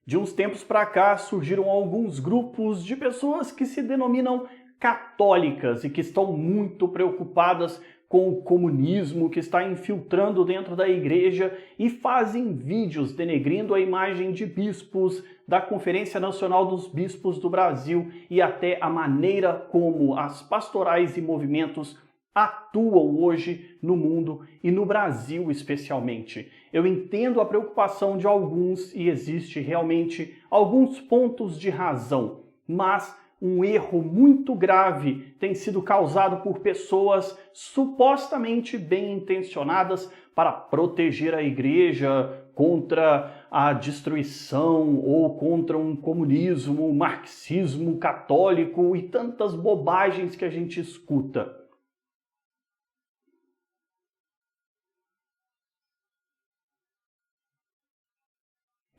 De uns tempos para cá surgiram alguns grupos de pessoas que se denominam católicas e que estão muito preocupadas com o comunismo que está infiltrando dentro da igreja e fazem vídeos denegrindo a imagem de bispos da Conferência Nacional dos Bispos do Brasil e até a maneira como as pastorais e movimentos atuam hoje no mundo e no Brasil especialmente. Eu entendo a preocupação de alguns e existe realmente alguns pontos de razão, mas um erro muito grave tem sido causado por pessoas supostamente bem intencionadas para proteger a igreja contra a destruição ou contra um comunismo, um marxismo católico e tantas bobagens que a gente escuta.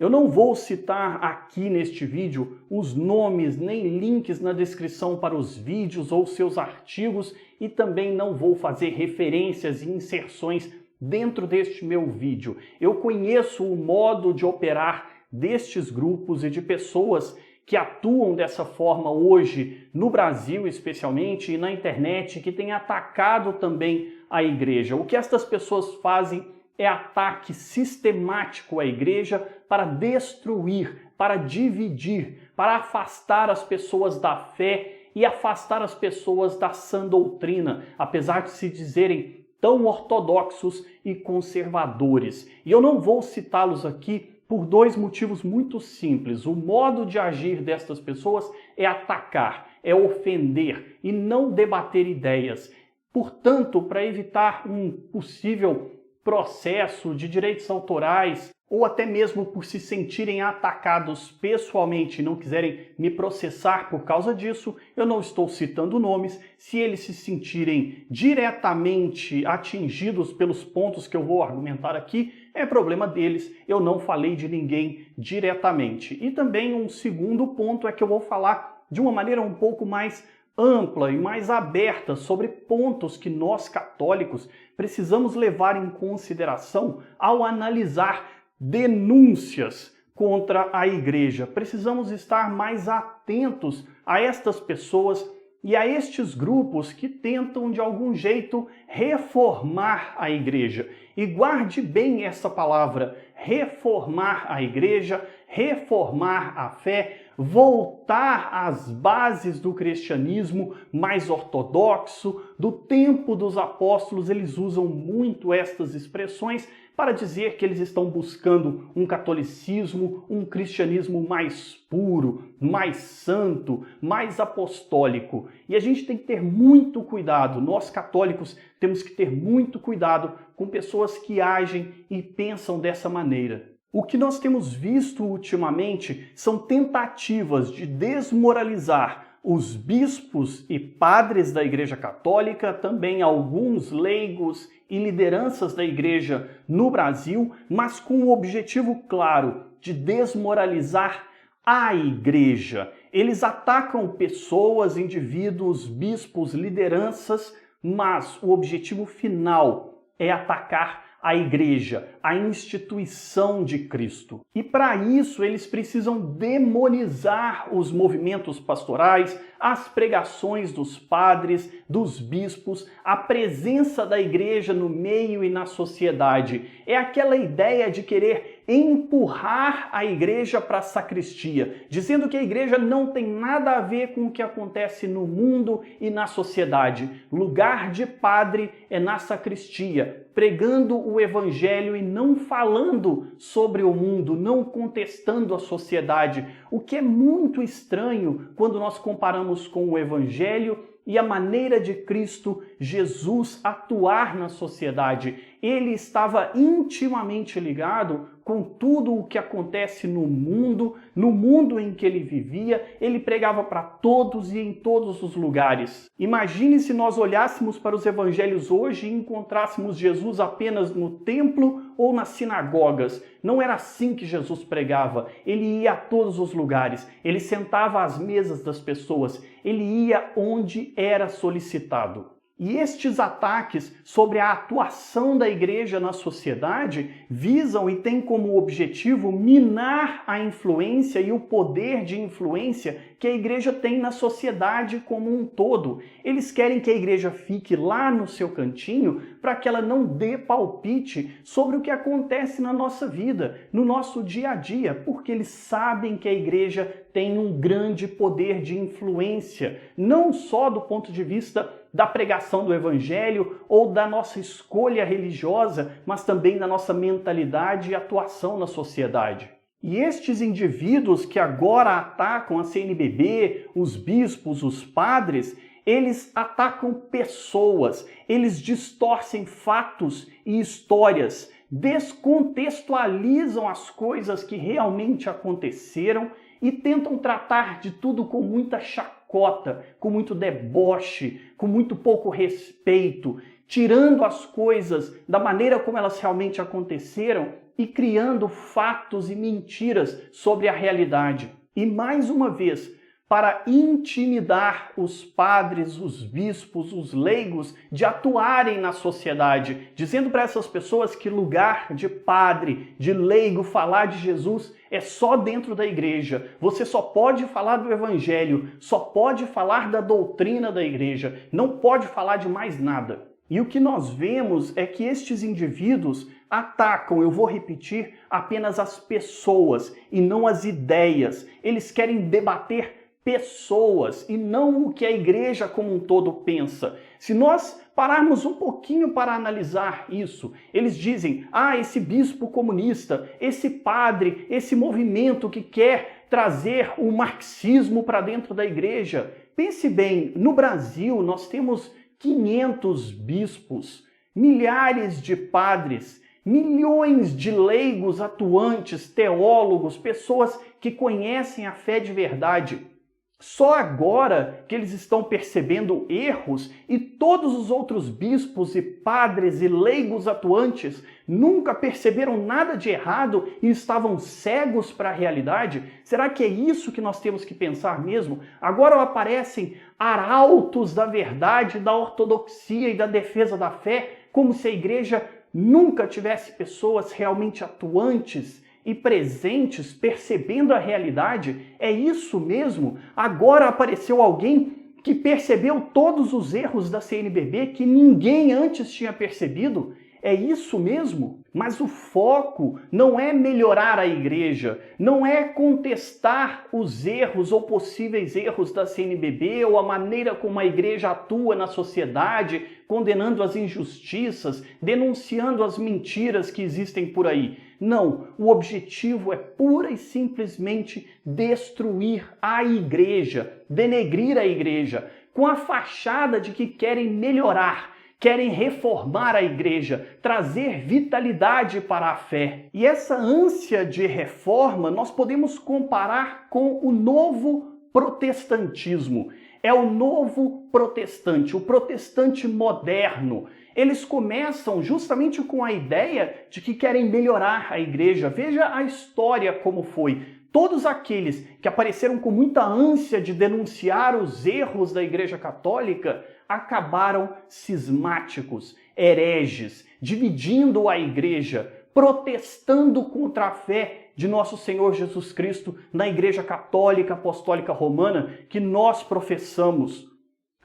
Eu não vou citar aqui neste vídeo os nomes nem links na descrição para os vídeos ou seus artigos e também não vou fazer referências e inserções dentro deste meu vídeo. Eu conheço o modo de operar destes grupos e de pessoas que atuam dessa forma hoje no Brasil especialmente e na internet, que têm atacado também a igreja. O que estas pessoas fazem é ataque sistemático à igreja para destruir, para dividir, para afastar as pessoas da fé e afastar as pessoas da sã doutrina, apesar de se dizerem tão ortodoxos e conservadores. E eu não vou citá-los aqui por dois motivos muito simples. O modo de agir destas pessoas é atacar, é ofender e não debater ideias. Portanto, para evitar um possível processo de direitos autorais ou até mesmo por se sentirem atacados pessoalmente e não quiserem me processar por causa disso, eu não estou citando nomes. Se eles se sentirem diretamente atingidos pelos pontos que eu vou argumentar aqui, é problema deles, eu não falei de ninguém diretamente. E também um segundo ponto é que eu vou falar de uma maneira um pouco mais ampla e mais aberta sobre pontos que nós católicos precisamos levar em consideração ao analisar denúncias contra a igreja. Precisamos estar mais atentos a estas pessoas e a estes grupos que tentam de algum jeito reformar a igreja. E guarde bem essa palavra, reformar a igreja, reformar a fé, voltar às bases do cristianismo mais ortodoxo, do tempo dos apóstolos. Eles usam muito estas expressões para dizer que eles estão buscando um catolicismo, um cristianismo mais puro, mais santo, mais apostólico. E a gente tem que ter muito cuidado, nós católicos temos que ter muito cuidado com pessoas que agem e pensam dessa maneira. O que nós temos visto ultimamente são tentativas de desmoralizar os bispos e padres da Igreja Católica, também alguns leigos e lideranças da Igreja no Brasil, mas com o objetivo claro de desmoralizar a Igreja. Eles atacam pessoas, indivíduos, bispos, lideranças, mas o objetivo final é atacar a igreja, a instituição de Cristo. E para isso eles precisam demonizar os movimentos pastorais, as pregações dos padres, dos bispos, a presença da igreja no meio e na sociedade. É aquela ideia de querer empurrar a igreja para a sacristia, dizendo que a igreja não tem nada a ver com o que acontece no mundo e na sociedade. Lugar de padre é na sacristia, pregando o evangelho e não falando sobre o mundo, não contestando a sociedade, o que é muito estranho quando nós comparamos com o evangelho e a maneira de Cristo Jesus atuar na sociedade. Ele estava intimamente ligado com tudo o que acontece no mundo em que ele vivia. Ele pregava para todos e em todos os lugares. Imagine se nós olhássemos para os evangelhos hoje e encontrássemos Jesus apenas no templo ou nas sinagogas. Não era assim que Jesus pregava. Ele ia a todos os lugares. Ele sentava às mesas das pessoas. Ele ia onde era solicitado. E estes ataques sobre a atuação da igreja na sociedade visam e têm como objetivo minar a influência e o poder de influência que a igreja tem na sociedade como um todo. Eles querem que a igreja fique lá no seu cantinho para que ela não dê palpite sobre o que acontece na nossa vida, no nosso dia a dia, porque eles sabem que a igreja tem um grande poder de influência, não só do ponto de vista da pregação do evangelho ou da nossa escolha religiosa, mas também da nossa mentalidade e atuação na sociedade. E estes indivíduos que agora atacam a CNBB, os bispos, os padres, eles atacam pessoas, eles distorcem fatos e histórias, descontextualizam as coisas que realmente aconteceram e tentam tratar de tudo com muita chacota, com muito deboche, com muito pouco respeito, tirando as coisas da maneira como elas realmente aconteceram e criando fatos e mentiras sobre a realidade. E mais uma vez, para intimidar os padres, os bispos, os leigos de atuarem na sociedade, dizendo para essas pessoas que lugar de padre, de leigo falar de Jesus é só dentro da igreja. Você só pode falar do evangelho, só pode falar da doutrina da igreja, não pode falar de mais nada. E o que nós vemos é que estes indivíduos atacam, eu vou repetir, apenas as pessoas e não as ideias. Eles querem debater pessoas e não o que a igreja como um todo pensa. Se nós pararmos um pouquinho para analisar isso, eles dizem, esse bispo comunista, esse padre, esse movimento que quer trazer o marxismo para dentro da igreja. Pense bem, no Brasil nós temos 500 bispos, milhares de padres, milhões de leigos atuantes, teólogos, pessoas que conhecem a fé de verdade. Só agora que eles estão percebendo erros e todos os outros bispos e padres e leigos atuantes nunca perceberam nada de errado e estavam cegos para a realidade? Será que é isso que nós temos que pensar mesmo? Agora aparecem arautos da verdade, da ortodoxia e da defesa da fé, como se a igreja nunca tivesse pessoas realmente atuantes e presentes, percebendo a realidade. É isso mesmo? Agora apareceu alguém que percebeu todos os erros da CNBB que ninguém antes tinha percebido? É isso mesmo? Mas o foco não é melhorar a igreja, não é contestar os erros ou possíveis erros da CNBB ou a maneira como a igreja atua na sociedade, condenando as injustiças, denunciando as mentiras que existem por aí. Não, o objetivo é pura e simplesmente destruir a igreja, denegrir a igreja, com a fachada de que querem melhorar, querem reformar a igreja, trazer vitalidade para a fé. E essa ânsia de reforma nós podemos comparar com o novo protestantismo. É o novo protestante, o protestante moderno. Eles começam justamente com a ideia de que querem melhorar a igreja. Veja a história como foi. Todos aqueles que apareceram com muita ânsia de denunciar os erros da Igreja Católica acabaram cismáticos, hereges, dividindo a igreja, protestando contra a fé de nosso Senhor Jesus Cristo na Igreja Católica Apostólica Romana que nós professamos.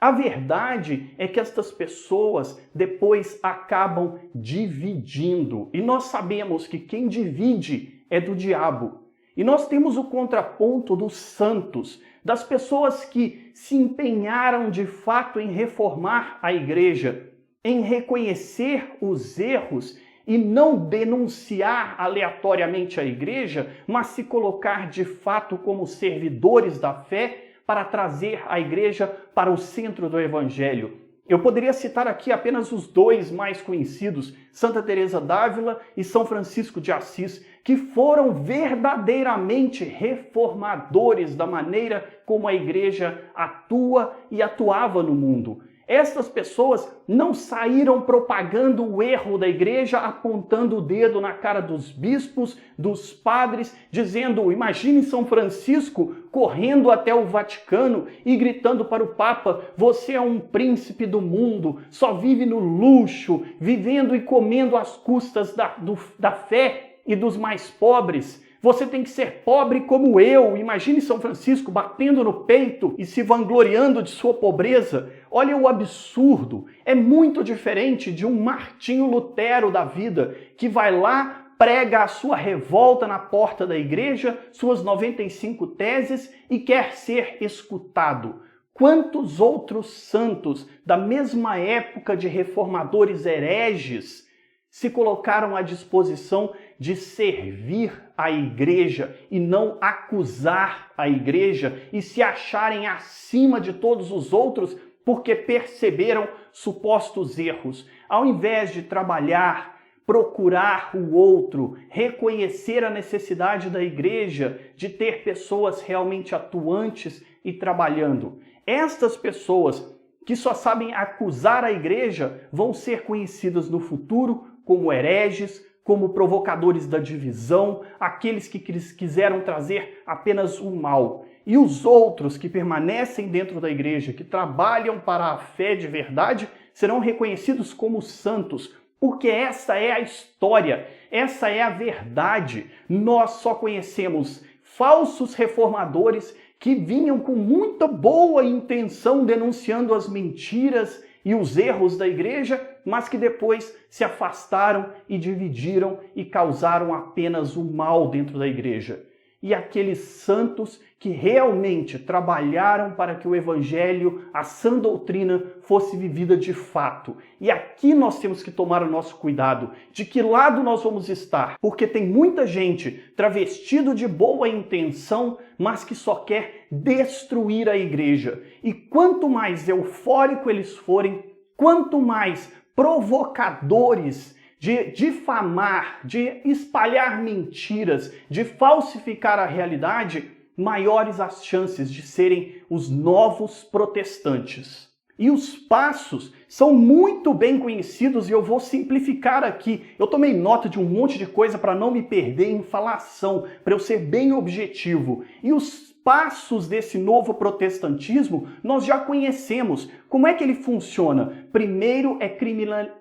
A verdade é que estas pessoas depois acabam dividindo. E nós sabemos que quem divide é do diabo. E nós temos o contraponto dos santos, das pessoas que se empenharam de fato em reformar a igreja, em reconhecer os erros e não denunciar aleatoriamente a igreja, mas se colocar de fato como servidores da fé para trazer a igreja para o centro do evangelho. Eu poderia citar aqui apenas os dois mais conhecidos, Santa Teresa d'Ávila e São Francisco de Assis, que foram verdadeiramente reformadores da maneira como a igreja atua e atuava no mundo. Estas pessoas não saíram propagando o erro da igreja, apontando o dedo na cara dos bispos, dos padres, dizendo, imagine São Francisco correndo até o Vaticano e gritando para o Papa, você é um príncipe do mundo, só vive no luxo, vivendo e comendo às custas da fé e dos mais pobres. Você tem que ser pobre como eu. Imagine São Francisco batendo no peito e se vangloriando de sua pobreza. Olha o absurdo. É muito diferente de um Martinho Lutero da vida, que vai lá, prega a sua revolta na porta da igreja, suas 95 teses e quer ser escutado. Quantos outros santos da mesma época de reformadores hereges se colocaram à disposição de servir a igreja e não acusar a igreja e se acharem acima de todos os outros porque perceberam supostos erros. Ao invés de trabalhar, procurar o outro, reconhecer a necessidade da igreja de ter pessoas realmente atuantes e trabalhando. Estas pessoas que só sabem acusar a igreja vão ser conhecidas no futuro como hereges, como provocadores da divisão, aqueles que quiseram trazer apenas o mal. E os outros que permanecem dentro da igreja, que trabalham para a fé de verdade, serão reconhecidos como santos, porque essa é a história, essa é a verdade. Nós só conhecemos falsos reformadores que vinham com muita boa intenção denunciando as mentiras e os erros da igreja, mas que depois se afastaram e dividiram e causaram apenas o mal dentro da igreja. E aqueles santos que realmente trabalharam para que o evangelho, a sã doutrina, fosse vivida de fato. E aqui nós temos que tomar o nosso cuidado de que lado nós vamos estar, porque tem muita gente travestido de boa intenção, mas que só quer destruir a igreja. E quanto mais eufórico eles forem, quanto mais provocadores de difamar, de espalhar mentiras, de falsificar a realidade, maiores as chances de serem os novos protestantes. E os passos são muito bem conhecidos e eu vou simplificar aqui. Eu tomei nota de um monte de coisa para não me perder em falação, para eu ser bem objetivo. E os passos desse novo protestantismo nós já conhecemos. Como é que ele funciona? Primeiro é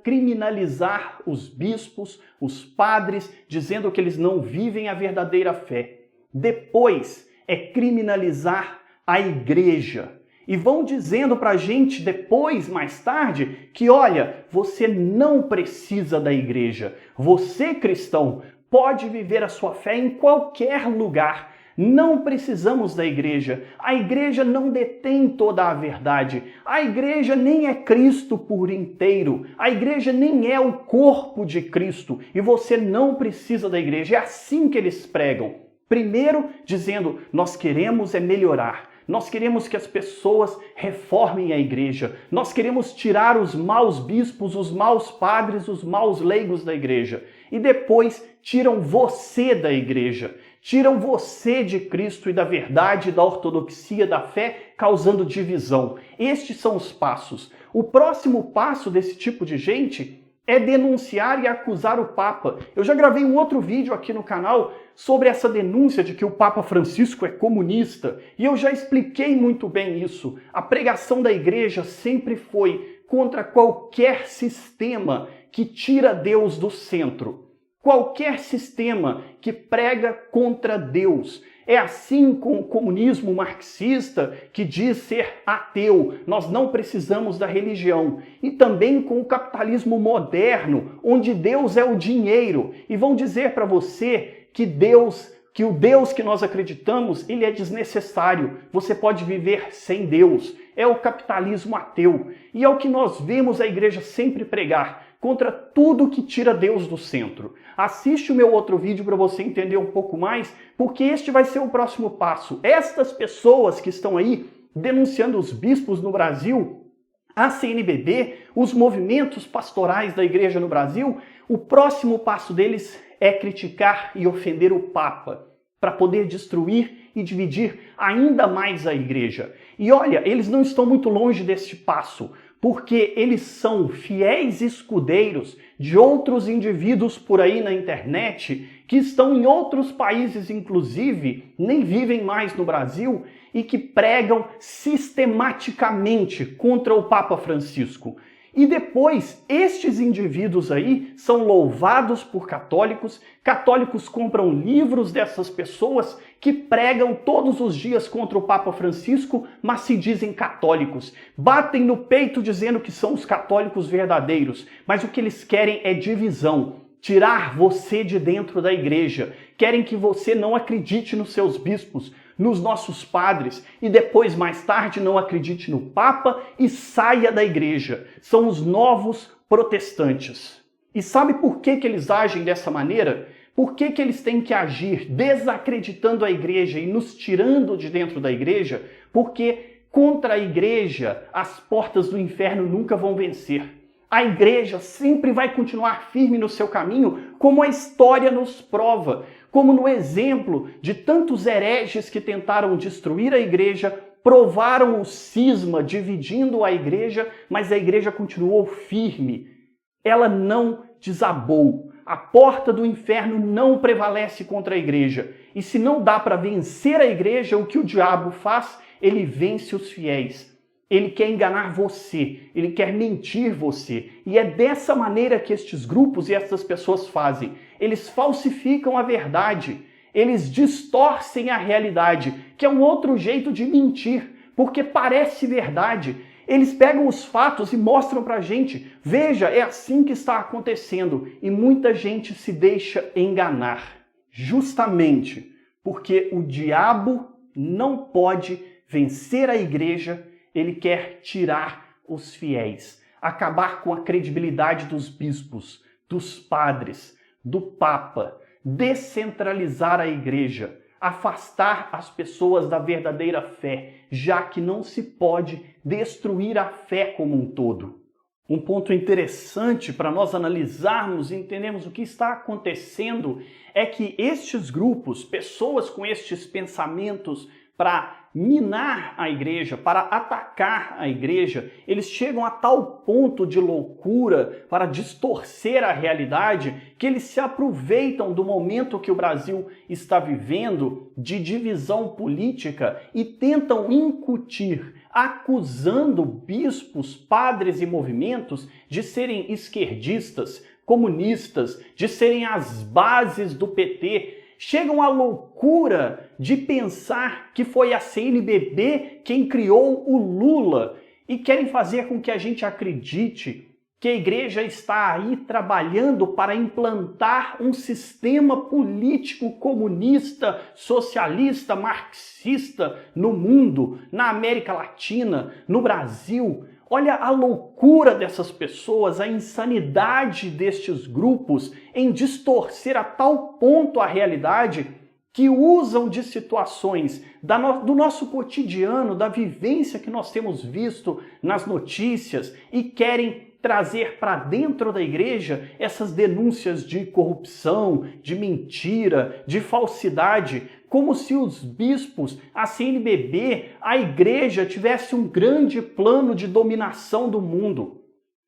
criminalizar os bispos, os padres, dizendo que eles não vivem a verdadeira fé. Depois é criminalizar a igreja. E vão dizendo para a gente depois, mais tarde, que olha, você não precisa da igreja. Você, cristão, pode viver a sua fé em qualquer lugar. Não precisamos da igreja. A igreja não detém toda a verdade. A igreja nem é Cristo por inteiro. A igreja nem é o corpo de Cristo. E você não precisa da igreja. É assim que eles pregam. Primeiro, dizendo, nós queremos é melhorar. Nós queremos que as pessoas reformem a igreja. Nós queremos tirar os maus bispos, os maus padres, os maus leigos da igreja. E depois tiram você da igreja. Tiram você de Cristo e da verdade, da ortodoxia, da fé, causando divisão. Estes são os passos. O próximo passo desse tipo de gente é denunciar e acusar o Papa. Eu já gravei um outro vídeo aqui no canal sobre essa denúncia de que o Papa Francisco é comunista. E eu já expliquei muito bem isso. A pregação da igreja sempre foi contra qualquer sistema que tira Deus do centro. Qualquer sistema que prega contra Deus. É assim com o comunismo marxista, que diz ser ateu. Nós não precisamos da religião. E também com o capitalismo moderno, onde Deus é o dinheiro. E vão dizer para você que o Deus que nós acreditamos, ele é desnecessário. Você pode viver sem Deus. É o capitalismo ateu. E é o que nós vemos a igreja sempre pregar. Contra tudo que tira Deus do centro. Assiste o meu outro vídeo para você entender um pouco mais, porque este vai ser o próximo passo. Estas pessoas que estão aí denunciando os bispos no Brasil, a CNBB, os movimentos pastorais da igreja no Brasil, o próximo passo deles é criticar e ofender o Papa, para poder destruir e dividir ainda mais a igreja. E olha, eles não estão muito longe deste passo, porque eles são fiéis escudeiros de outros indivíduos por aí na internet, que estão em outros países, inclusive, nem vivem mais no Brasil, e que pregam sistematicamente contra o Papa Francisco. E depois, estes indivíduos aí são louvados por católicos, católicos compram livros dessas pessoas que pregam todos os dias contra o Papa Francisco, mas se dizem católicos. Batem no peito dizendo que são os católicos verdadeiros, mas o que eles querem é divisão, tirar você de dentro da igreja. Querem que você não acredite nos seus bispos, nos nossos padres, e depois, mais tarde, não acredite no Papa e saia da igreja. São os novos protestantes. E sabe por que eles agem dessa maneira? Por que eles têm que agir desacreditando a igreja e nos tirando de dentro da igreja? Porque contra a igreja, as portas do inferno nunca vão vencer. A igreja sempre vai continuar firme no seu caminho, como a história nos prova, como no exemplo de tantos hereges que tentaram destruir a igreja, provaram o cisma dividindo a igreja, mas a igreja continuou firme. Ela não desabou. A porta do inferno não prevalece contra a igreja. E se não dá para vencer a igreja, o que o diabo faz? Ele vence os fiéis. Ele quer enganar você, ele quer mentir você. E é dessa maneira que estes grupos e essas pessoas fazem. Eles falsificam a verdade, eles distorcem a realidade, que é um outro jeito de mentir, porque parece verdade. Eles pegam os fatos e mostram pra gente. Veja, é assim que está acontecendo. E muita gente se deixa enganar. Justamente porque o diabo não pode vencer a igreja. Ele quer tirar os fiéis, acabar com a credibilidade dos bispos, dos padres, do Papa, descentralizar a igreja, afastar as pessoas da verdadeira fé, já que não se pode destruir a fé como um todo. Um ponto interessante para nós analisarmos e entendermos o que está acontecendo é que estes grupos, pessoas com estes pensamentos para minar a igreja, para atacar a igreja, eles chegam a tal ponto de loucura para distorcer a realidade que eles se aproveitam do momento que o Brasil está vivendo de divisão política e tentam incutir, acusando bispos, padres e movimentos de serem esquerdistas, comunistas, de serem as bases do PT. Chegam à loucura de pensar que foi a CNBB quem criou o Lula e querem fazer com que a gente acredite que a igreja está aí trabalhando para implantar um sistema político comunista, socialista, marxista no mundo, na América Latina, no Brasil. Olha a loucura dessas pessoas, a insanidade destes grupos em distorcer a tal ponto a realidade que usam de situações do nosso cotidiano, da vivência que nós temos visto nas notícias e querem trazer para dentro da igreja essas denúncias de corrupção, de mentira, de falsidade, como se os bispos, a CNBB, a igreja tivesse um grande plano de dominação do mundo.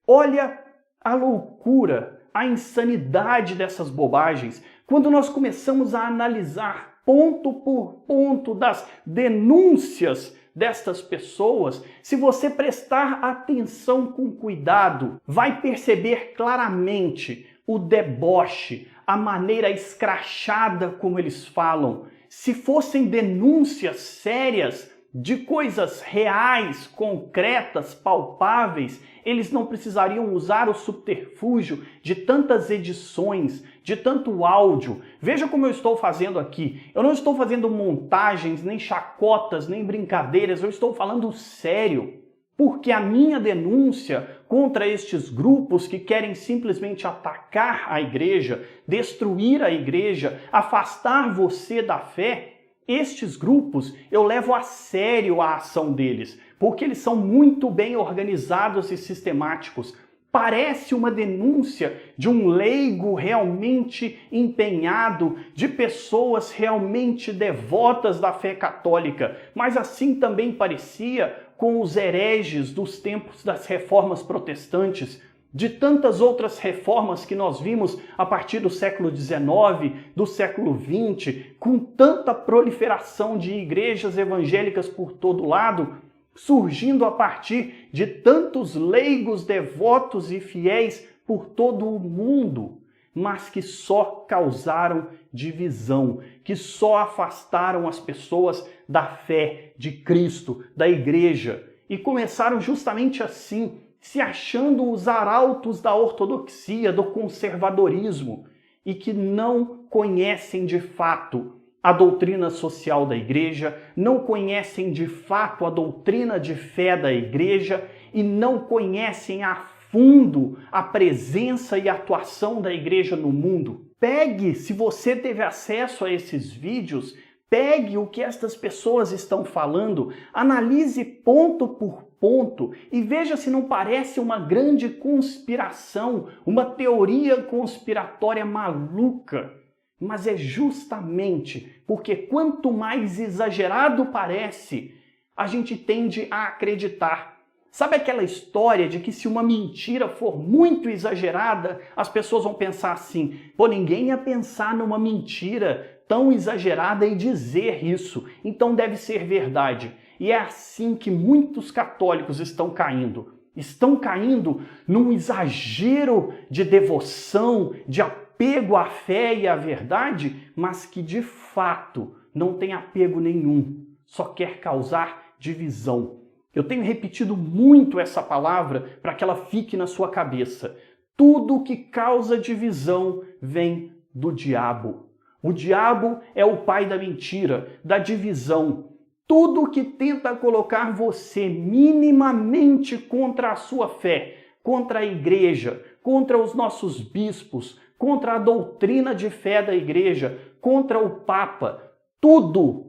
Olha a loucura, a insanidade dessas bobagens. Quando nós começamos a analisar ponto por ponto das denúncias destas pessoas, se você prestar atenção com cuidado, vai perceber claramente o deboche, a maneira escrachada como eles falam. Se fossem denúncias sérias de coisas reais, concretas, palpáveis, eles não precisariam usar o subterfúgio de tantas edições, de tanto áudio. Veja como eu estou fazendo aqui. Eu não estou fazendo montagens, nem chacotas, nem brincadeiras. Eu estou falando sério. Porque a minha denúncia contra estes grupos que querem simplesmente atacar a igreja, destruir a igreja, afastar você da fé, estes grupos eu levo a sério a ação deles, porque eles são muito bem organizados e sistemáticos. Parece uma denúncia de um leigo realmente empenhado, de pessoas realmente devotas da fé católica, mas assim também parecia com os hereges dos tempos das reformas protestantes, de tantas outras reformas que nós vimos a partir do século XIX, do século XX, com tanta proliferação de igrejas evangélicas por todo lado, surgindo a partir de tantos leigos devotos e fiéis por todo o mundo, mas que só causaram divisão, que só afastaram as pessoas da fé de Cristo, da igreja, e começaram justamente assim, se achando os arautos da ortodoxia, do conservadorismo, e que não conhecem de fato a doutrina social da igreja, não conhecem de fato a doutrina de fé da igreja e não conhecem a fundo a presença e atuação da igreja no mundo. Pegue, se você teve acesso a esses vídeos, pegue o que estas pessoas estão falando, analise ponto por ponto e veja se não parece uma grande conspiração, uma teoria conspiratória maluca. Mas é justamente porque quanto mais exagerado parece, a gente tende a acreditar. Sabe aquela história de que se uma mentira for muito exagerada, as pessoas vão pensar assim, pô, ninguém ia pensar numa mentira tão exagerada e dizer isso, então deve ser verdade. E é assim que muitos católicos estão caindo. Estão caindo num exagero de devoção, de apego à fé e à verdade, mas que de fato não tem apego nenhum, só quer causar divisão. Eu tenho repetido muito essa palavra para que ela fique na sua cabeça. Tudo que causa divisão vem do diabo. O diabo é o pai da mentira, da divisão. Tudo que tenta colocar você minimamente contra a sua fé, contra a igreja, contra os nossos bispos, contra a doutrina de fé da igreja, contra o Papa, tudo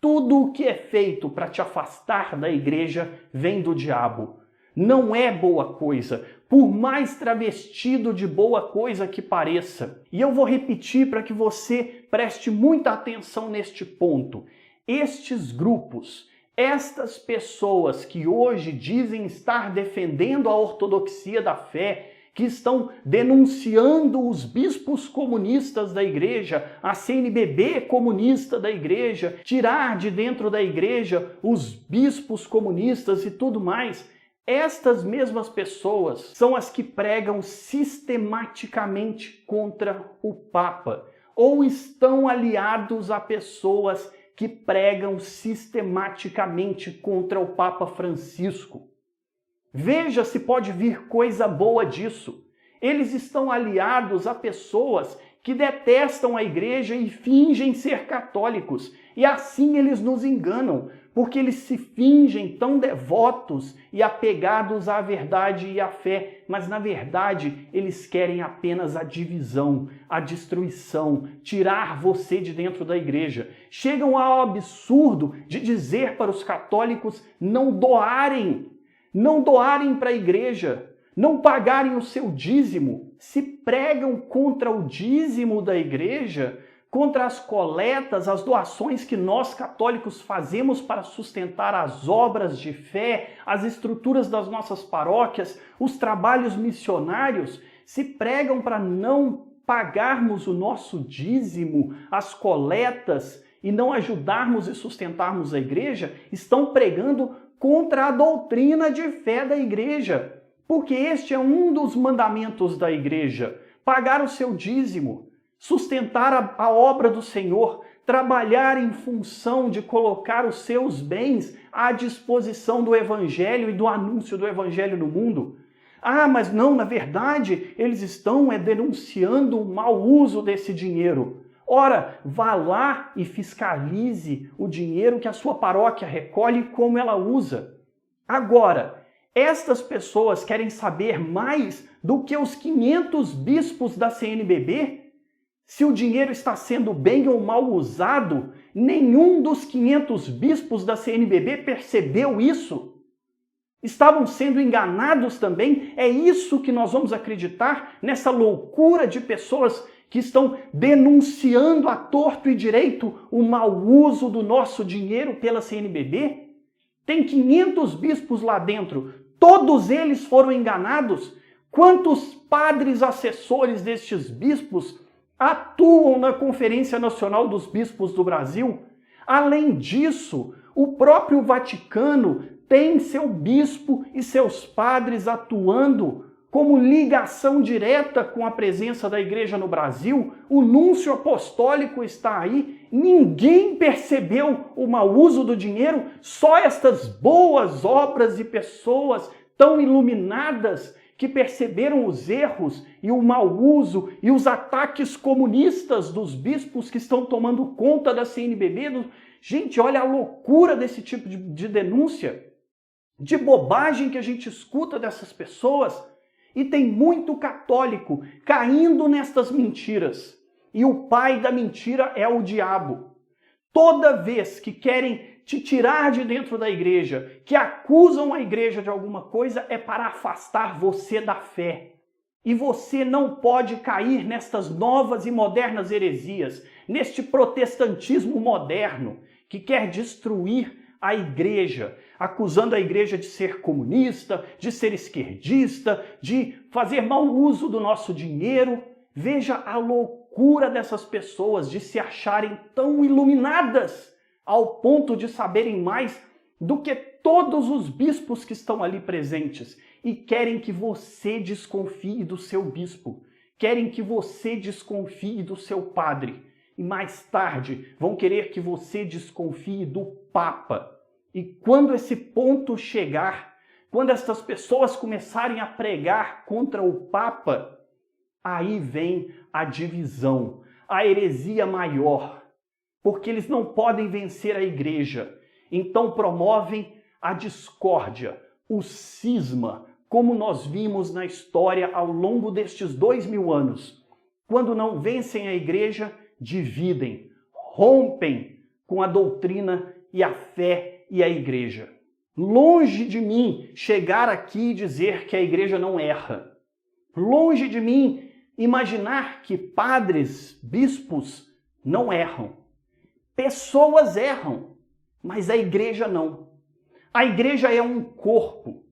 o que é feito para te afastar da igreja vem do diabo. Não é boa coisa, por mais travestido de boa coisa que pareça. E eu vou repetir para que você preste muita atenção neste ponto. Estes grupos, estas pessoas que hoje dizem estar defendendo a ortodoxia da fé, que estão denunciando os bispos comunistas da igreja, a CNBB comunista da igreja, tirar de dentro da igreja os bispos comunistas e tudo mais. Estas mesmas pessoas são as que pregam sistematicamente contra o Papa, ou estão aliados a pessoas que pregam sistematicamente contra o Papa Francisco. Veja se pode vir coisa boa disso. Eles estão aliados a pessoas que detestam a igreja e fingem ser católicos. E assim eles nos enganam, porque eles se fingem tão devotos e apegados à verdade e à fé, mas na verdade eles querem apenas a divisão, a destruição, tirar você de dentro da igreja. Chegam ao absurdo de dizer para os católicos não doarem para a igreja, não pagarem o seu dízimo. Se pregam contra o dízimo da igreja, contra as coletas, as doações que nós católicos fazemos para sustentar as obras de fé, as estruturas das nossas paróquias, os trabalhos missionários, se pregam para não pagarmos o nosso dízimo, as coletas e não ajudarmos e sustentarmos a igreja, estão pregando contra a doutrina de fé da igreja, porque este é um dos mandamentos da igreja, pagar o seu dízimo, sustentar a obra do Senhor, trabalhar em função de colocar os seus bens à disposição do evangelho e do anúncio do evangelho no mundo. Ah, mas não, na verdade, eles estão denunciando o mau uso desse dinheiro. Ora, vá lá e fiscalize o dinheiro que a sua paróquia recolhe e como ela usa. Agora, estas pessoas querem saber mais do que os 500 bispos da CNBB? Se o dinheiro está sendo bem ou mal usado, nenhum dos 500 bispos da CNBB percebeu isso. Estavam sendo enganados também? É isso que nós vamos acreditar nessa loucura de pessoas que estão denunciando a torto e direito o mau uso do nosso dinheiro pela CNBB? Tem 500 bispos lá dentro, todos eles foram enganados? Quantos padres assessores destes bispos atuam na Conferência Nacional dos Bispos do Brasil? Além disso, o próprio Vaticano tem seu bispo e seus padres atuando como ligação direta com a presença da igreja no Brasil. O núncio apostólico está aí. Ninguém percebeu o mau uso do dinheiro, só estas boas obras e pessoas tão iluminadas que perceberam os erros e o mau uso e os ataques comunistas dos bispos que estão tomando conta da CNBB. Gente, olha a loucura desse tipo de denúncia, de bobagem que a gente escuta dessas pessoas. E tem muito católico caindo nestas mentiras. E o pai da mentira é o diabo. Toda vez que querem te tirar de dentro da igreja, que acusam a igreja de alguma coisa, é para afastar você da fé. E você não pode cair nestas novas e modernas heresias, neste protestantismo moderno que quer destruir a igreja, acusando a igreja de ser comunista, de ser esquerdista, de fazer mau uso do nosso dinheiro. Veja a loucura dessas pessoas de se acharem tão iluminadas ao ponto de saberem mais do que todos os bispos que estão ali presentes e querem que você desconfie do seu bispo, querem que você desconfie do seu padre e mais tarde vão querer que você desconfie do Papa. E quando esse ponto chegar, quando estas pessoas começarem a pregar contra o Papa, aí vem a divisão, a heresia maior, porque eles não podem vencer a igreja. Então promovem a discórdia, o cisma, como nós vimos na história ao longo destes 2000 anos. Quando não vencem a igreja, dividem, rompem com a doutrina e a fé e a igreja. Longe de mim chegar aqui e dizer que a igreja não erra. Longe de mim imaginar que padres, bispos não erram. Pessoas erram, mas a igreja não. A igreja é um corpo,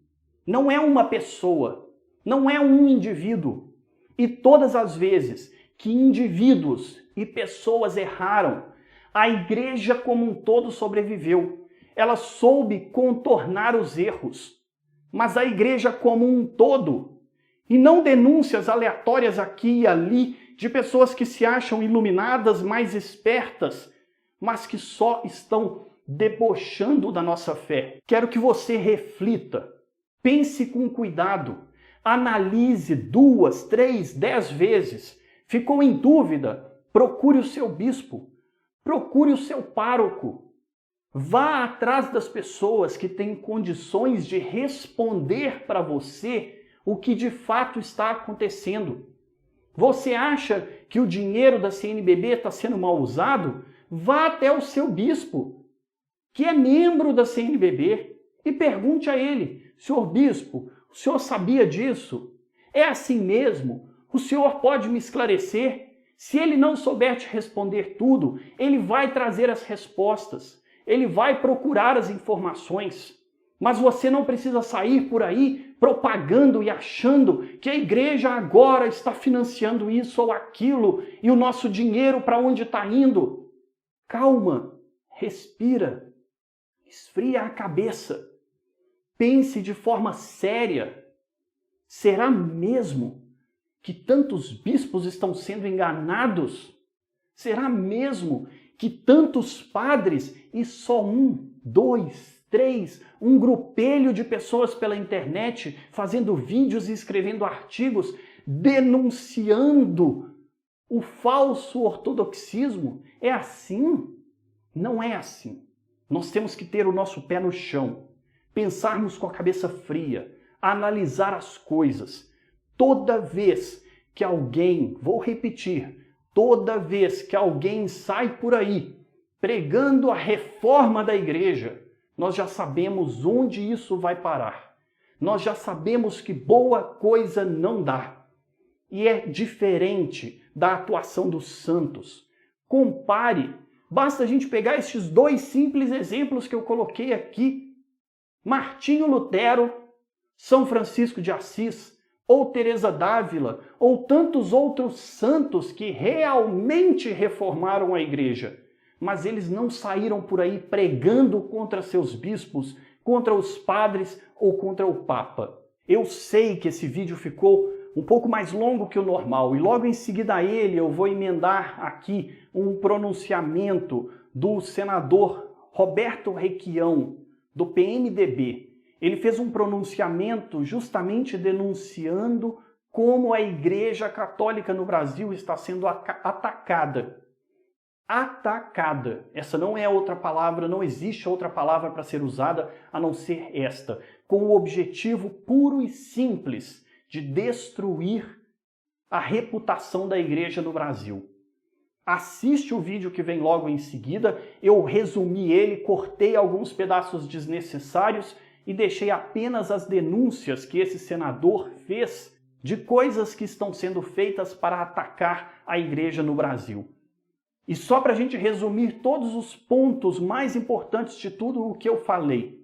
não é uma pessoa, não é um indivíduo. E todas as vezes que indivíduos e pessoas erraram, a igreja como um todo sobreviveu. Ela soube contornar os erros. Mas a igreja como um todo, e não denúncias aleatórias aqui e ali de pessoas que se acham iluminadas, mais espertas, mas que só estão debochando da nossa fé. Quero que você reflita, pense com cuidado, analise 2, 3, 10 vezes. Ficou em dúvida? Procure o seu bispo, procure o seu pároco. Vá atrás das pessoas que têm condições de responder para você o que de fato está acontecendo. Você acha que o dinheiro da CNBB está sendo mal usado? Vá até o seu bispo, que é membro da CNBB, e pergunte a ele: senhor bispo, o senhor sabia disso? É assim mesmo? O senhor pode me esclarecer? Se ele não souber te responder tudo, ele vai trazer as respostas. Ele vai procurar as informações, mas você não precisa sair por aí propagando e achando que a igreja agora está financiando isso ou aquilo e o nosso dinheiro para onde está indo. Calma, respira, esfria a cabeça, pense de forma séria. Será mesmo que tantos bispos estão sendo enganados? Será mesmo que tantos padres e só 1, 2, 3, um grupelho de pessoas pela internet fazendo vídeos e escrevendo artigos denunciando o falso ortodoxismo? É assim? Não é assim. Nós temos que ter o nosso pé no chão, pensarmos com a cabeça fria, analisar as coisas. Toda vez que alguém, vou repetir, toda vez que alguém sai por aí pregando a reforma da igreja, nós já sabemos onde isso vai parar. Nós já sabemos que boa coisa não dá. E é diferente da atuação dos santos. Compare, basta a gente pegar estes dois simples exemplos que eu coloquei aqui. Martinho Lutero, São Francisco de Assis, ou Teresa d'Ávila, ou tantos outros santos que realmente reformaram a igreja. Mas eles não saíram por aí pregando contra seus bispos, contra os padres ou contra o Papa. Eu sei que esse vídeo ficou um pouco mais longo que o normal, e logo em seguida a ele eu vou emendar aqui um pronunciamento do senador Roberto Requião, do PMDB. Ele fez um pronunciamento justamente denunciando como a Igreja Católica no Brasil está sendo atacada. Atacada. Essa não é outra palavra, não existe outra palavra para ser usada a não ser esta, com o objetivo puro e simples de destruir a reputação da Igreja no Brasil. Assiste o vídeo que vem logo em seguida, eu resumi ele, cortei alguns pedaços desnecessários e deixei apenas as denúncias que esse senador fez de coisas que estão sendo feitas para atacar a Igreja no Brasil. E só para a gente resumir todos os pontos mais importantes de tudo o que eu falei.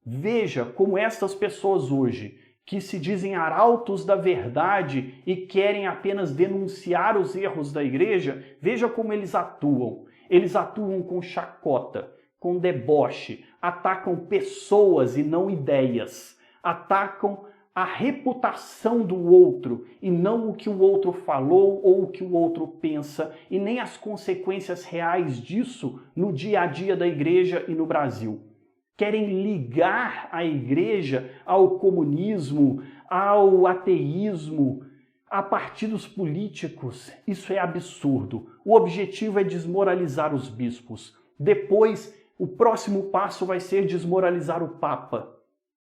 Veja como essas pessoas hoje, que se dizem arautos da verdade e querem apenas denunciar os erros da igreja, veja como eles atuam. Eles atuam com chacota, com deboche, atacam pessoas e não ideias, atacam a reputação do outro e não o que o outro falou ou o que o outro pensa e nem as consequências reais disso no dia a dia da igreja e no Brasil. Querem ligar a igreja ao comunismo, ao ateísmo, a partidos políticos. Isso é absurdo. O objetivo é desmoralizar os bispos. Depois, o próximo passo vai ser desmoralizar o Papa.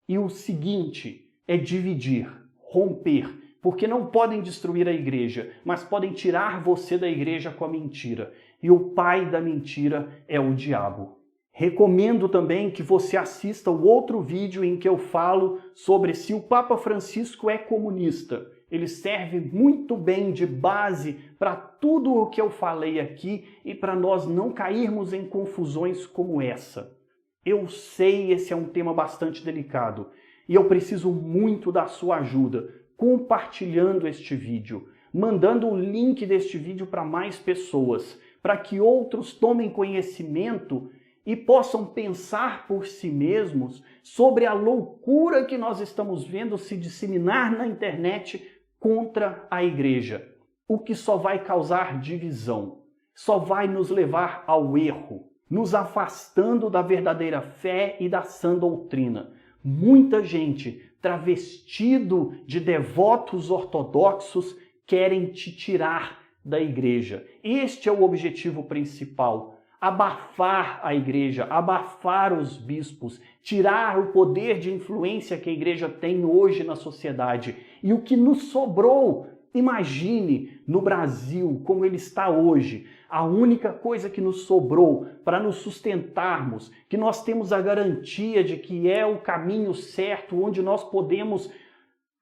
E o seguinte é dividir, romper, porque não podem destruir a igreja, mas podem tirar você da igreja com a mentira. E o pai da mentira é o diabo. Recomendo também que você assista o outro vídeo em que eu falo sobre se o Papa Francisco é comunista. Ele serve muito bem de base para tudo o que eu falei aqui e para nós não cairmos em confusões como essa. Eu sei, esse é um tema bastante delicado e eu preciso muito da sua ajuda, compartilhando este vídeo, mandando o link deste vídeo para mais pessoas, para que outros tomem conhecimento e possam pensar por si mesmos sobre a loucura que nós estamos vendo se disseminar na internet contra a igreja, o que só vai causar divisão, só vai nos levar ao erro, nos afastando da verdadeira fé e da sã doutrina. Muita gente, travestido de devotos ortodoxos, querem te tirar da igreja. Este é o objetivo principal. Abafar a igreja, abafar os bispos, tirar o poder de influência que a igreja tem hoje na sociedade. E o que nos sobrou, imagine no Brasil como ele está hoje, a única coisa que nos sobrou para nos sustentarmos, que nós temos a garantia de que é o caminho certo, onde nós podemos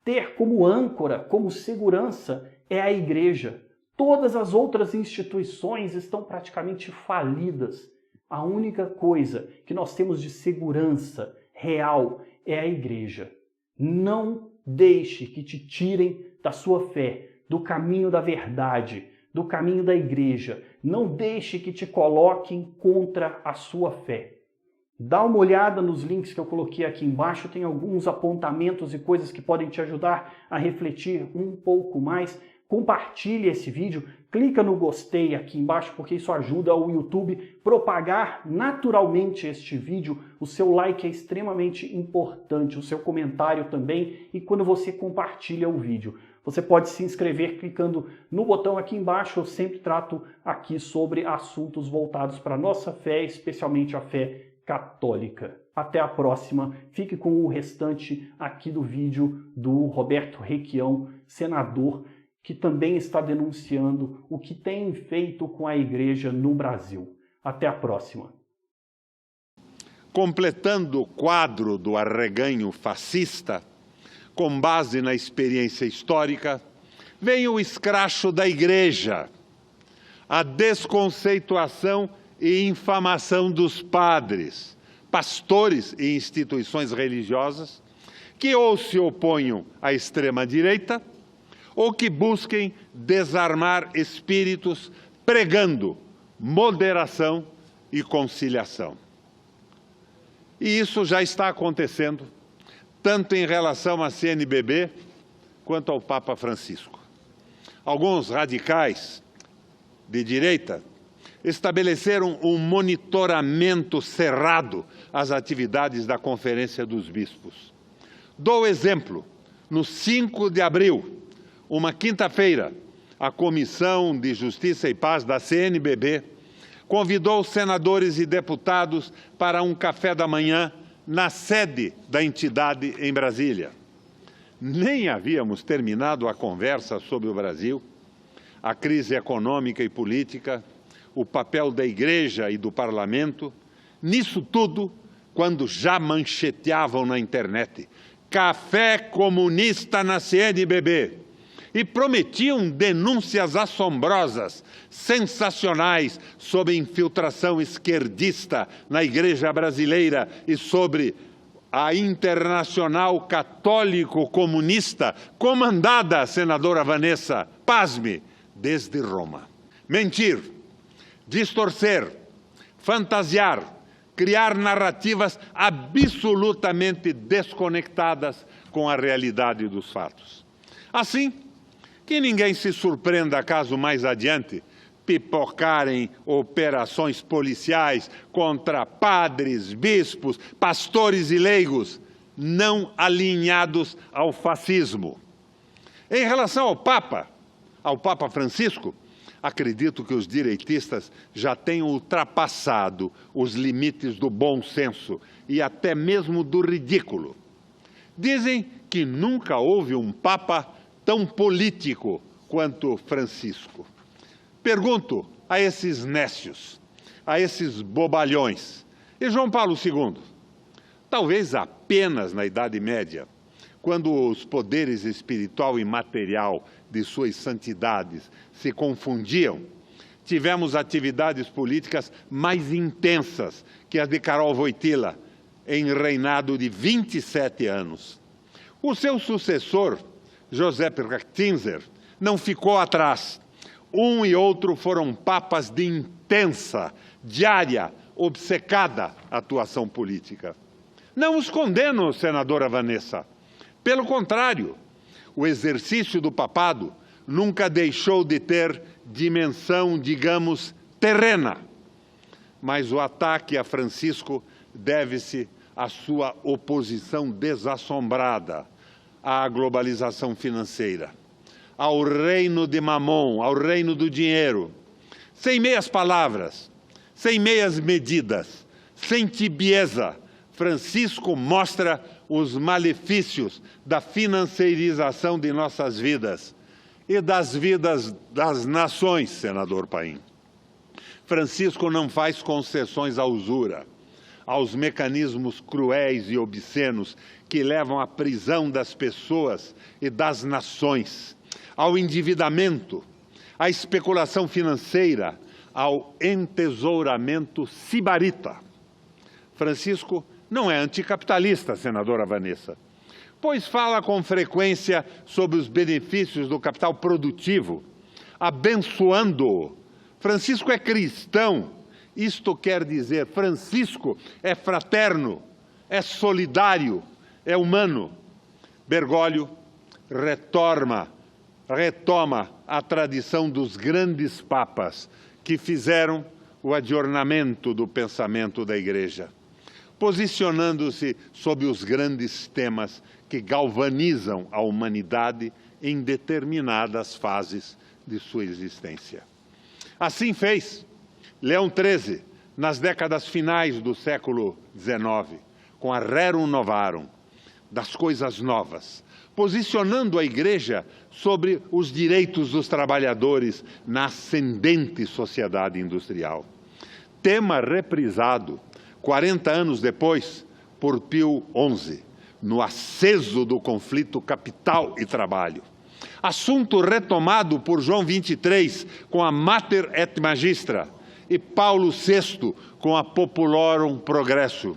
ter como âncora, como segurança, é a igreja. Todas as outras instituições estão praticamente falidas. A única coisa que nós temos de segurança real é a igreja. Não deixe que te tirem da sua fé, do caminho da verdade, do caminho da igreja. Não deixe que te coloquem contra a sua fé. Dá uma olhada nos links que eu coloquei aqui embaixo, tem alguns apontamentos e coisas que podem te ajudar a refletir um pouco mais. Compartilhe esse vídeo, clica no gostei aqui embaixo, porque isso ajuda o YouTube propagar naturalmente este vídeo. O seu like é extremamente importante, o seu comentário também, e quando você compartilha o vídeo. Você pode se inscrever clicando no botão aqui embaixo. Eu sempre trato aqui sobre assuntos voltados para a nossa fé, especialmente a fé católica. Até a próxima. Fique com o restante aqui do vídeo do Roberto Requião, senador, que também está denunciando o que tem feito com a igreja no Brasil. Até a próxima. completando o quadro do arreganho fascista, com base na experiência histórica, vem o escracho da Igreja, a desconceituação e infamação dos padres, pastores e instituições religiosas que ou se oponham à extrema-direita ou que busquem desarmar espíritos pregando moderação e conciliação. E isso já está acontecendo, tanto em relação à CNBB quanto ao Papa Francisco. Alguns radicais de direita estabeleceram um monitoramento cerrado às atividades da Conferência dos Bispos. Dou exemplo. No 5 de abril, uma quinta-feira, a Comissão de Justiça e Paz da CNBB convidou os senadores e deputados para um café da manhã na sede da entidade em Brasília. Nem havíamos terminado a conversa sobre o Brasil, a crise econômica e política, o papel da Igreja e do Parlamento, nisso tudo, quando já mancheteavam na internet café comunista na CNBB e prometiam denúncias assombrosas, sensacionais, sobre infiltração esquerdista na Igreja brasileira e sobre a Internacional Católico Comunista, comandada, senadora Vanessa, pasme, desde Roma. Mentir, distorcer, fantasiar, criar narrativas absolutamente desconectadas com a realidade dos fatos. Assim, que ninguém se surpreenda caso mais adiante pipocarem operações policiais contra padres, bispos, pastores e leigos não alinhados ao fascismo. Em relação ao Papa Francisco, acredito que os direitistas já tenham ultrapassado os limites do bom senso e até mesmo do ridículo. Dizem que nunca houve um Papa tão político quanto Francisco. Pergunto a esses nécios, a esses bobalhões, e João Paulo II, talvez apenas na Idade Média, quando os poderes espiritual e material de suas santidades se confundiam, tivemos atividades políticas mais intensas que as de Karol Wojtyła, em reinado de 27 anos. O seu sucessor, Joseph Ratzinger, não ficou atrás. Um e outro foram papas de intensa, diária, obcecada atuação política. Não os condeno, senadora Vanessa. Pelo contrário, o exercício do papado nunca deixou de ter dimensão, digamos, terrena. Mas o ataque a Francisco deve-se à sua oposição desassombrada à globalização financeira, ao reino de Mamon, ao reino do dinheiro, sem meias palavras, sem meias medidas, sem tibieza. Francisco mostra os malefícios da financeirização de nossas vidas e das vidas das nações, senador Paim. Francisco não faz concessões à usura, aos mecanismos cruéis e obscenos que levam à prisão das pessoas e das nações, ao endividamento, à especulação financeira, ao entesouramento sibarita. Francisco não é anticapitalista, senadora Vanessa, pois fala com frequência sobre os benefícios do capital produtivo, abençoando-o. Francisco é cristão, isto quer dizer, Francisco é fraterno, é solidário, é humano. Bergoglio retoma a tradição dos grandes papas que fizeram o adornamento do pensamento da Igreja, posicionando-se sob os grandes temas que galvanizam a humanidade em determinadas fases de sua existência. Assim fez Leão XIII, nas décadas finais do século XIX, com a Rerum Novarum, das coisas novas, posicionando a Igreja sobre os direitos dos trabalhadores na ascendente sociedade industrial. Tema reprisado 40 anos depois, por Pio XI, no aceso do conflito capital e trabalho. Assunto retomado por João XXIII com a Mater et Magistra e Paulo VI com a Populorum Progresso,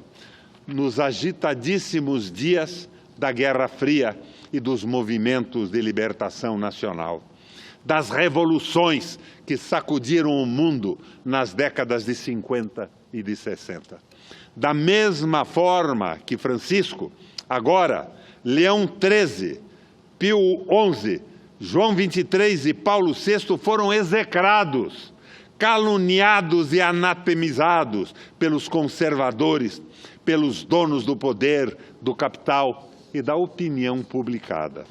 nos agitadíssimos dias da Guerra Fria e dos movimentos de libertação nacional, das revoluções que sacudiram o mundo nas décadas de 50 e de 60. Da mesma forma que Francisco, agora Leão XIII, Pio XI, João XXIII e Paulo VI foram execrados, caluniados e anatemizados pelos conservadores, pelos donos do poder, do capital e da opinião publicada.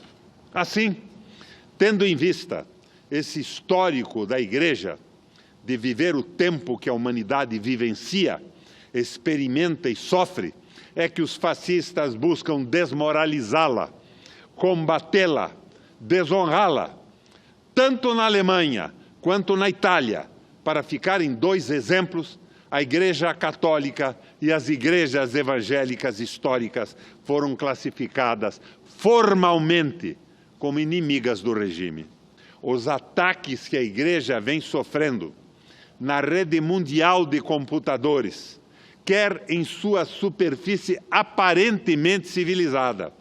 Assim, tendo em vista esse histórico da Igreja, de viver o tempo que a humanidade vivencia, experimenta e sofre, é que os fascistas buscam desmoralizá-la, combatê-la, desonrá-la, tanto na Alemanha quanto na Itália, para ficar em dois exemplos, a Igreja Católica e as igrejas evangélicas históricas foram classificadas formalmente como inimigas do regime. Os ataques que a Igreja vem sofrendo na rede mundial de computadores, quer em sua superfície aparentemente civilizada,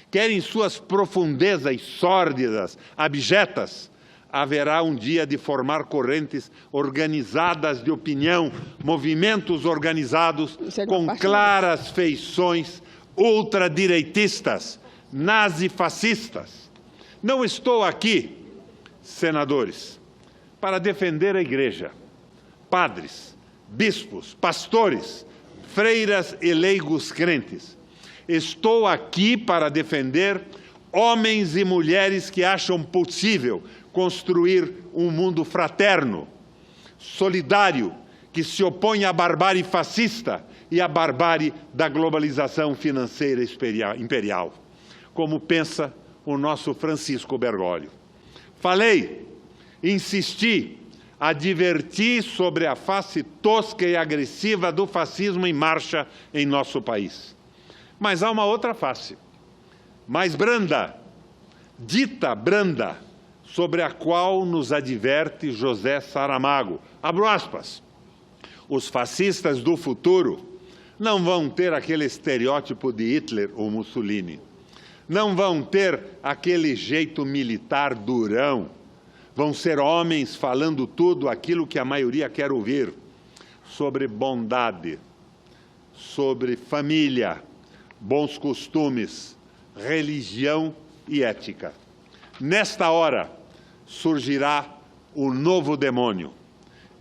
quer em suas profundezas sórdidas, abjetas, haverá um dia de formar correntes organizadas de opinião, movimentos organizados com claras feições ultradireitistas, nazifascistas. Não estou aqui, senadores, para defender a Igreja, padres, bispos, pastores, freiras e leigos crentes. Estou aqui para defender homens e mulheres que acham possível construir um mundo fraterno, solidário, que se opõe à barbárie fascista e à barbárie da globalização financeira imperial, como pensa o nosso Francisco Bergoglio. Falei, insisti, adverti sobre a face tosca e agressiva do fascismo em marcha em nosso país. Mas há uma outra face, mais branda, dita branda, sobre a qual nos adverte José Saramago. Abro aspas. Os fascistas do futuro não vão ter aquele estereótipo de Hitler ou Mussolini. Não vão ter aquele jeito militar durão. Vão ser homens falando tudo aquilo que a maioria quer ouvir. Sobre bondade, sobre família, bons costumes, religião e ética. Nesta hora surgirá o novo demônio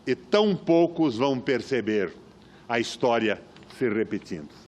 e tão poucos vão perceber a história se repetindo.